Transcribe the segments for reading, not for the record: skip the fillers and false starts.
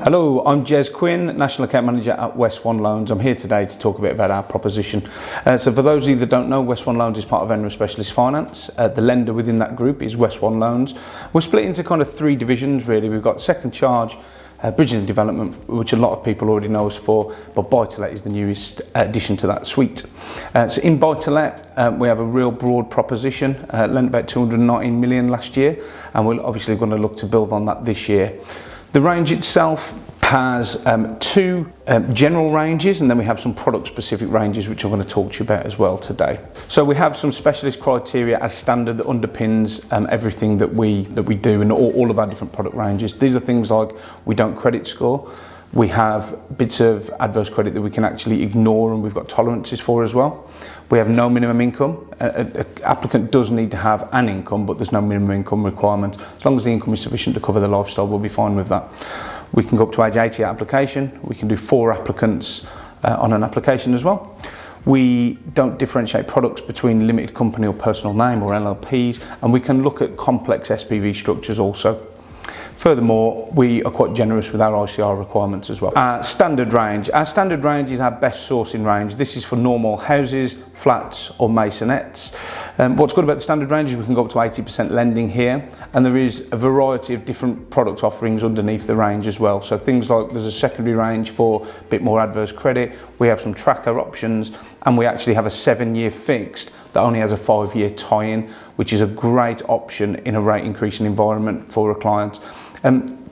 Hello, I'm Jez Quinn, National Account Manager at West One Loans. I'm here today to talk a bit about our proposition. So for those of you that don't know, West One Loans is part of Enra Specialist Finance. The lender within that group is West One Loans. We're split into kind of three divisions really. We've got second charge, bridging and development, which a lot of people already know us for, but buy-to-let is the newest addition to that suite. So in buy-to-let, we have a real broad proposition, lent about 219 million last year, and we're obviously going to look to build on that this year. The range itself has two general ranges, and then we have some product specific ranges which I'm going to talk to you about as well today. So we have some specialist criteria as standard that underpins everything that we do in all of our different product ranges. These are things like we don't credit score, we have bits of adverse credit that we can actually ignore and we've got tolerances for as well. We have no minimum income. An applicant does need to have an income, but there's no minimum income requirement. As long as the income is sufficient to cover the lifestyle, we'll be fine with that. We can go up to age 80 application. We can do 4 applicants on an application as well. We don't differentiate products between limited company or personal name or LLPs, and we can look at complex SPV structures also. Furthermore, we are quite generous with our ICR requirements as well. Our standard range is our best sourcing range. This is for normal houses, flats or masonettes. What's good about the standard range is we can go up to 80% lending here, and there is a variety of different product offerings underneath the range as well. So things like there's a secondary range for a bit more adverse credit, we have some tracker options, and we actually have a 7-year fixed that only has a 5-year tie-in, which is a great option in a rate increasing environment for a client.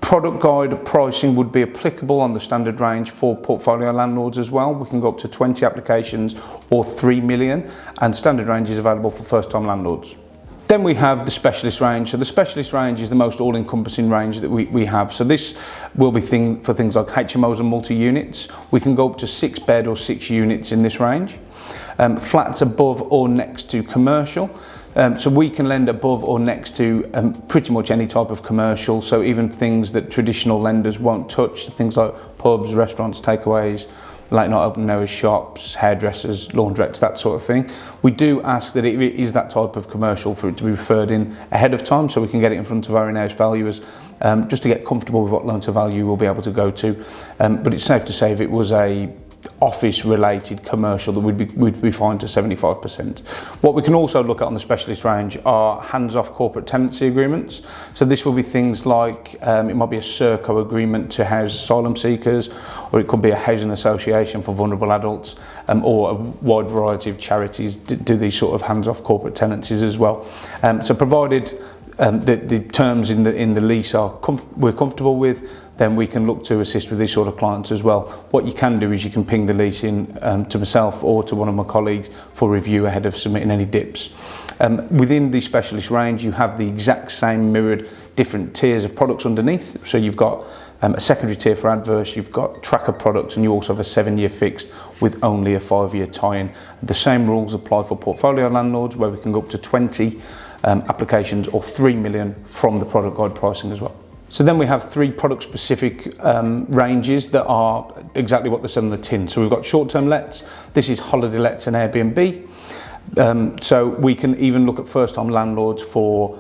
Product guide pricing would be applicable on the standard range for portfolio landlords as well. We can go up to 20 applications or 3 million, and standard range is available for first time landlords. Then we have the specialist range. So the specialist range is the most all-encompassing range that we have. So this will be for things like HMOs and multi-units. We can go up to 6 bed or 6 units in this range. Flats above or next to commercial. So we can lend above or next to pretty much any type of commercial. So even things that traditional lenders won't touch, things like pubs, restaurants, takeaways, late night open hours, shops, hairdressers, laundrettes, that sort of thing. We do ask that it is that type of commercial for it to be referred in ahead of time so we can get it in front of our in-house valuers just to get comfortable with what loan to value we'll be able to go to. But it's safe to say if it was a office related commercial that we'd be fine to 75%. What we can also look at on the specialist range are hands-off corporate tenancy agreements. So this will be things like it might be a Serco agreement to house asylum seekers, or it could be a housing association for vulnerable adults, or a wide variety of charities do these sort of hands-off corporate tenancies as well. So provided the terms in the lease we're comfortable with, then we can look to assist with these sort of clients as well. What you can do is you can ping the lease in to myself or to one of my colleagues for review ahead of submitting any dips. Within the specialist range, you have the exact same mirrored different tiers of products underneath. So you've got a secondary tier for adverse, you've got tracker products, and you also have a 7-year fixed with only a 5-year tie-in. The same rules apply for portfolio landlords, where we can go up to 20 applications or 3 million from the product guide pricing as well. So then we have 3 product specific ranges that are exactly what they said on the tin. So we've got short-term lets, this is holiday lets and Airbnb. So we can even look at first-time landlords for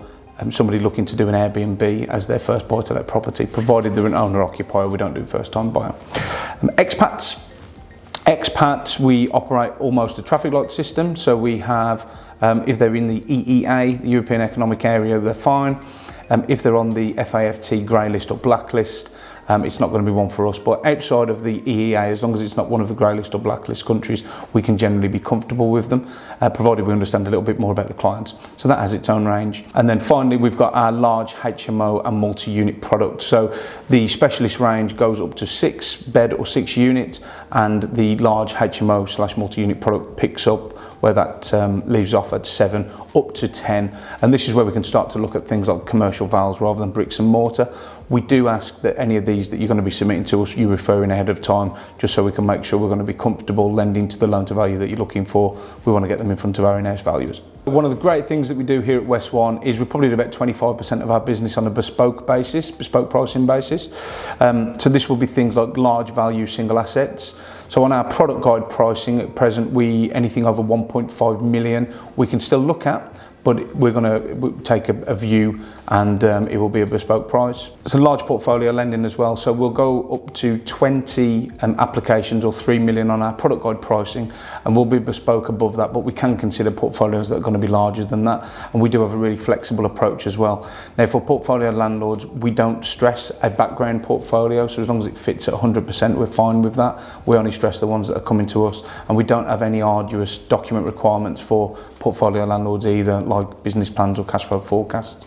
somebody looking to do an Airbnb as their first buy-to-let property, provided they're an owner-occupier. We don't do first-time buyer. Expats, we operate almost a traffic light system. So we have, if they're in the EEA, the European Economic Area, they're fine. If they're on the FAFT grey list or blacklist, it's not going to be one for us. But outside of the EEA, as long as it's not one of the grey list or blacklist countries, we can generally be comfortable with them, provided we understand a little bit more about the clients. So that has its own range. And then finally, we've got our large HMO and multi-unit product. So the specialist range goes up to 6 bed or 6 units, and the large HMO/multi-unit product picks up where that leaves off at 7 up to 10. And this is where we can start to look at things like commercial vals rather than bricks and mortar. We do ask that any of these that you're going to be submitting to us, you refer in ahead of time, just so we can make sure we're going to be comfortable lending to the loan to value that you're looking for. We want to get them in front of our in-house valuers. One of the great things that we do here at West One is we probably do about 25% of our business on a bespoke pricing basis. So this will be things like large value single assets. So on our product guide pricing at present, anything over 1.5 million we can still look at, but we're going to take a view, and it will be a bespoke price. It's a large portfolio lending as well, so we'll go up to 20 applications or 3 million on our product guide pricing, and we'll be bespoke above that, but we can consider portfolios that are going to be larger than that, and we do have a really flexible approach as well. Now, for portfolio landlords, we don't stress a background portfolio, so as long as it fits at 100%, we're fine with that. We only stress the ones that are coming to us, and we don't have any arduous document requirements for portfolio landlords either, like business plans or cash flow forecasts,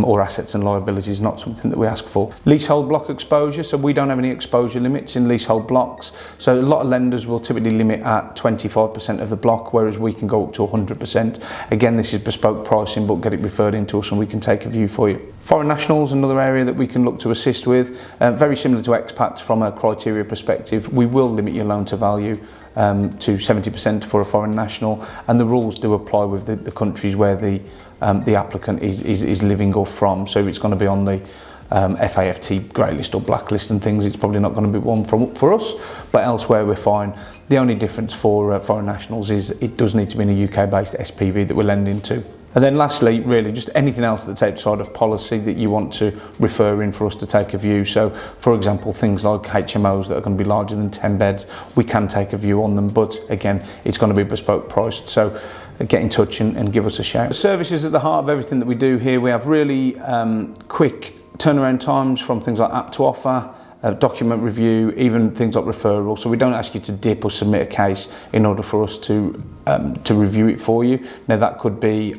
or assets and liabilities, not something that we ask for. Leasehold block exposure, so we don't have any exposure limits in leasehold blocks. So a lot of lenders will typically limit at 25% of the block, whereas we can go up to 100%. Again, this is bespoke pricing, but get it referred into us and we can take a view for you. Foreign nationals, another area that we can look to assist with. Very similar to expats from a criteria perspective. We will limit your loan to value to 70% for a foreign national, and the rules do apply with the countries where the applicant is living or from. So it's going to be on the FAFT grey list or blacklist and things. It's probably not going to be one for us, but elsewhere we're fine. The only difference for foreign nationals is it does need to be in a UK-based SPV that we're lending to. And then lastly, really just anything else that's outside of policy that you want to refer in for us to take a view. So for example, things like HMOs that are going to be larger than 10 beds, we can take a view on them, but again, it's going to be bespoke priced. So get in touch and give us a shout. The service is at the heart of everything that we do here. We have really quick turnaround times from things like app to offer, document review, even things like referral. So we don't ask you to dip or submit a case in order for us to review it for you. Now that could be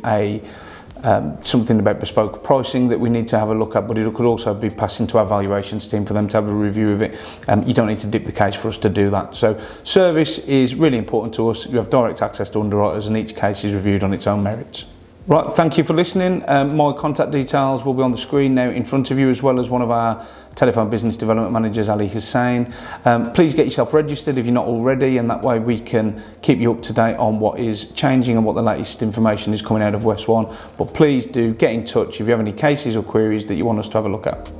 something about bespoke pricing that we need to have a look at, but it could also be passing to our valuations team for them to have a review of it. You don't need to dip the case for us to do that. So service is really important to us. You have direct access to underwriters and each case is reviewed on its own merits. Right, thank you for listening. My contact details will be on the screen now in front of you, as well as one of our telephone business development managers, Ali Hussain. Please get yourself registered if you're not already, and that way we can keep you up to date on what is changing and what the latest information is coming out of West One. But please do get in touch if you have any cases or queries that you want us to have a look at.